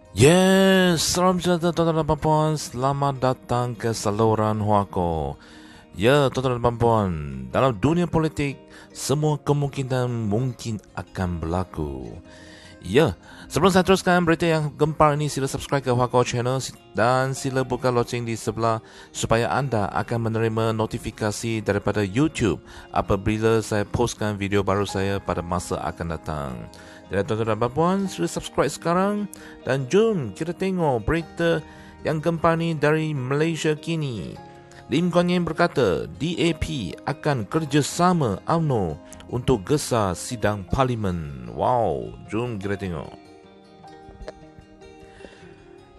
Yes, salam sejahtera tuan-tuan dan puan. Selamat datang ke saluran Huako. Ya, tuan-tuan dan puan, dalam dunia politik, semua kemungkinan mungkin akan berlaku. Ya, sebelum saya teruskan berita yang gempar ini, sila subscribe ke Huako Channel dan sila buka loceng di sebelah supaya anda akan menerima notifikasi daripada YouTube apabila saya postkan video baru saya pada masa akan datang. Jadi tuan-tuan dan puan, sila subscribe sekarang dan jom kita tengok berita yang gempar ni dari Malaysia kini. Lim Kuan Yew berkata DAP akan kerjasama UMNO untuk gesar sidang parlimen. Wow, jom kita tengok.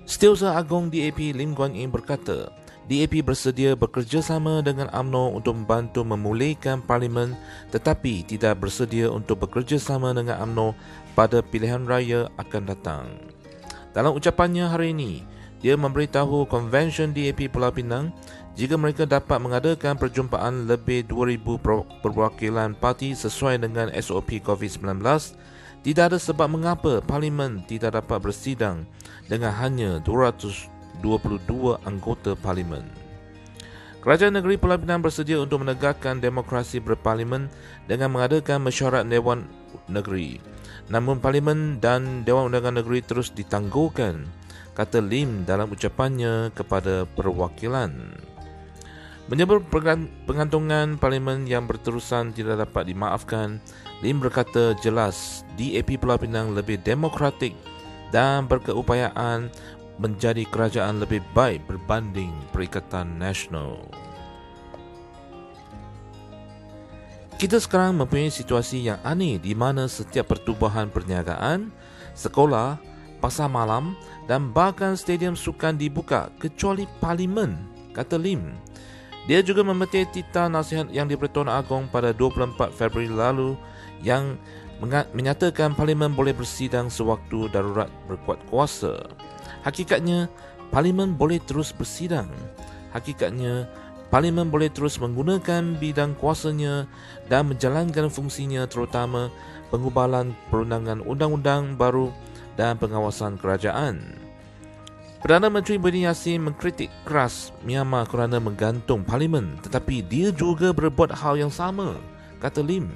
Setiausaha Agong DAP Lim Kuan Yew berkata DAP bersedia bekerjasama dengan UMNO untuk membantu memulihkan parlimen tetapi tidak bersedia untuk bekerjasama dengan UMNO pada pilihan raya akan datang. Dalam ucapannya hari ini, dia memberitahu Konvensyen DAP Pulau Pinang jika mereka dapat mengadakan perjumpaan lebih 2,000 perwakilan parti sesuai dengan SOP COVID-19, tidak ada sebab mengapa parlimen tidak dapat bersidang dengan hanya 222 anggota parlimen. Kerajaan negeri Pulau Pinang bersedia untuk menegakkan demokrasi berparlimen dengan mengadakan mesyuarat Dewan Negeri. Namun parlimen dan Dewan Undangan Negeri terus ditangguhkan, kata Lim dalam ucapannya kepada perwakilan. Menyebut pengantungan parlimen yang berterusan tidak dapat dimaafkan, Lim berkata jelas DAP Pulau Pinang lebih demokratik dan berkeupayaan menjadi kerajaan lebih baik berbanding Perikatan Nasional. Kita sekarang mempunyai situasi yang aneh di mana setiap pertubuhan perniagaan, sekolah, pasar malam dan bahkan stadium sukan dibuka kecuali parlimen, kata Lim. Dia juga memetik titah nasihat yang diberi Tuan Agong pada 24 Februari lalu yang menyatakan parlimen boleh bersidang sewaktu darurat berkuat kuasa. Hakikatnya, parlimen boleh terus bersidang. Hakikatnya, parlimen boleh terus menggunakan bidang kuasanya dan menjalankan fungsinya terutama pengubalan perundangan undang-undang baru dan pengawasan kerajaan. Perdana Menteri Budi Yassin mengkritik keras Myanmar kerana menggantung parlimen tetapi dia juga berbuat hal yang sama, kata Lim.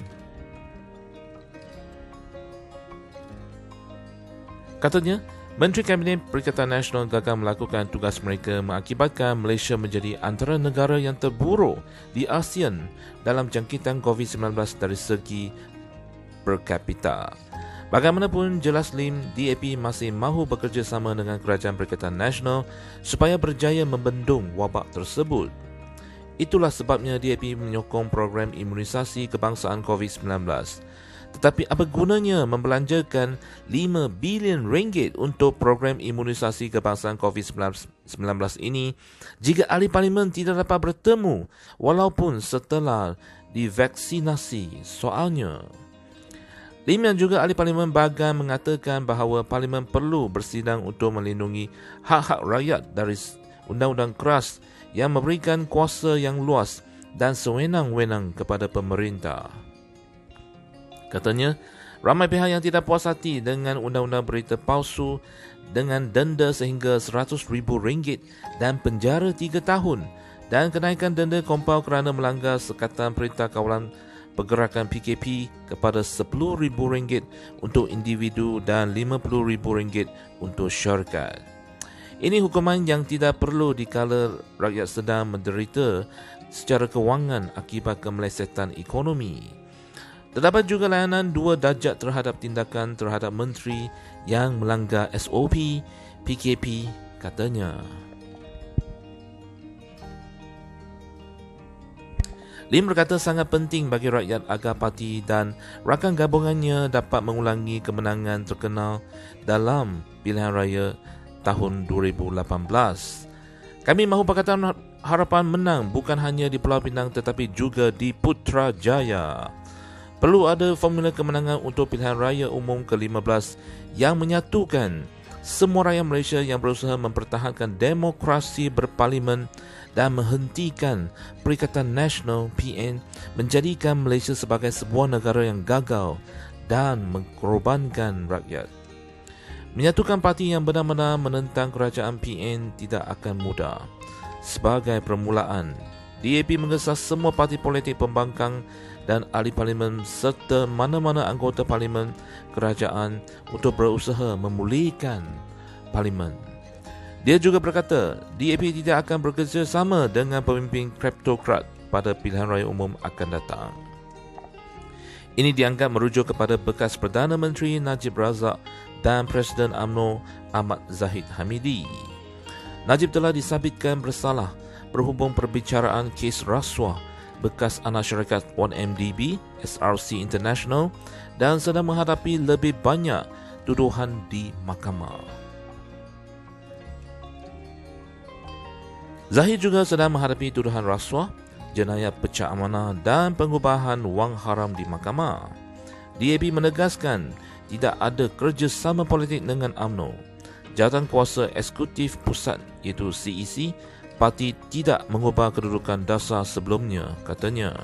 Katanya, Menteri Kabinet Perikatan Nasional gagal melakukan tugas mereka mengakibatkan Malaysia menjadi antara negara yang terburuk di ASEAN dalam jangkitan COVID-19 dari segi per kapita. Bagaimanapun, jelas Lim, DAP masih mahu bekerjasama dengan Kerajaan Perikatan Nasional supaya berjaya membendung wabak tersebut. Itulah sebabnya DAP menyokong program imunisasi kebangsaan COVID-19. Tetapi apa gunanya membelanjakan 5 bilion ringgit untuk program imunisasi kebangsaan COVID-19 ini jika ahli parlimen tidak dapat bertemu walaupun setelah divaksinasi? Soalnya, Lim yang juga ahli parlimen Bagan mengatakan bahawa parlimen perlu bersidang untuk melindungi hak-hak rakyat dari undang-undang keras yang memberikan kuasa yang luas dan sewenang-wenang kepada pemerintah. Katanya, ramai pihak yang tidak puas hati dengan undang-undang berita palsu dengan denda sehingga RM100,000 dan penjara 3 tahun dan kenaikan denda kompau kerana melanggar Sekatan Perintah Kawalan Pergerakan PKP kepada RM10,000 untuk individu dan RM50,000 untuk syarikat. Ini hukuman yang tidak perlu dikala rakyat sedang menderita secara kewangan akibat kemelesetan ekonomi. Terdapat juga layanan 2 darjat terhadap tindakan terhadap menteri yang melanggar SOP PKP, katanya. Lim berkata sangat penting bagi rakyat agar parti dan rakan gabungannya dapat mengulangi kemenangan terkenal dalam pilihan raya tahun 2018. Kami mahu Pakatan Harapan menang bukan hanya di Pulau Pinang tetapi juga di Putrajaya. Perlu ada formula kemenangan untuk pilihan raya umum ke-15 yang menyatukan semua rakyat Malaysia yang berusaha mempertahankan demokrasi berparlimen dan menghentikan Perikatan Nasional PN menjadikan Malaysia sebagai sebuah negara yang gagal dan mengkorbankan rakyat. Menyatukan parti yang benar-benar menentang kerajaan PN tidak akan mudah. Sebagai permulaan, DAP menggesa semua parti politik pembangkang dan ahli parlimen serta mana-mana anggota parlimen kerajaan untuk berusaha memulihkan parlimen. Dia juga berkata, DAP tidak akan bekerjasama dengan pemimpin kleptokrat pada pilihan raya umum akan datang. Ini dianggap merujuk kepada bekas Perdana Menteri Najib Razak dan Presiden UMNO Ahmad Zahid Hamidi. Najib telah disabitkan bersalah berhubung perbicaraan kes rasuah bekas anak syarikat 1MDB, SRC International dan sedang menghadapi lebih banyak tuduhan di mahkamah. Zahid juga sedang menghadapi tuduhan rasuah, jenayah pecah amanah dan pengubahan wang haram di mahkamah. DAP menegaskan tidak ada kerjasama politik dengan UMNO. Jawatan Kuasa Eksekutif Pusat iaitu CEC, parti tidak mengubah kedudukan dasar sebelumnya, katanya.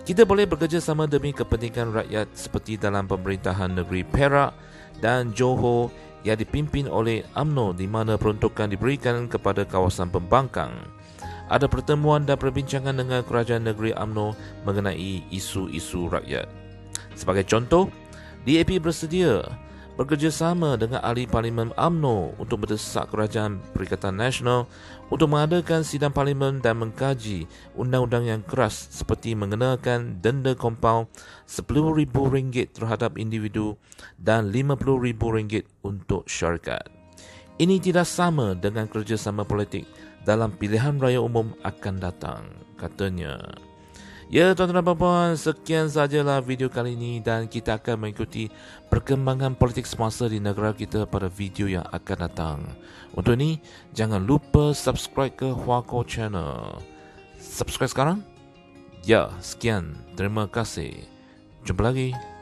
Kita boleh bekerjasama demi kepentingan rakyat seperti dalam pemerintahan negeri Perak dan Johor yang dipimpin oleh UMNO di mana peruntukan diberikan kepada kawasan pembangkang. Ada pertemuan dan perbincangan dengan kerajaan negeri UMNO mengenai isu-isu rakyat. Sebagai contoh, DAP bersedia bekerjasama dengan ahli parlimen UMNO untuk mendesak kerajaan Perikatan Nasional untuk mengadakan sidang parlimen dan mengkaji undang-undang yang keras seperti mengenakan denda kompaun RM10,000 terhadap individu dan RM50,000 untuk syarikat. Ini tidak sama dengan kerjasama politik dalam pilihan raya umum akan datang, katanya. Ya, tuan-tuan dan puan-puan, sekian sajalah video kali ini dan kita akan mengikuti perkembangan politik semasa di negara kita pada video yang akan datang. Untuk ini, jangan lupa subscribe ke Huako Channel. Subscribe sekarang? Ya, sekian. Terima kasih. Jumpa lagi.